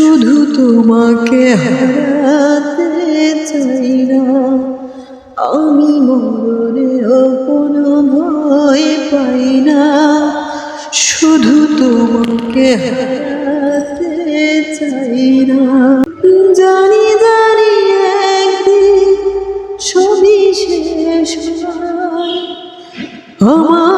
শুধু তোমাকে হারাতে চাই না, আমি মরণেও কোনো ভয় পাই না। শুধু তোমাকে হারাতে চাই না। জানি জানি একদিন সবই শেষ হয়, আমার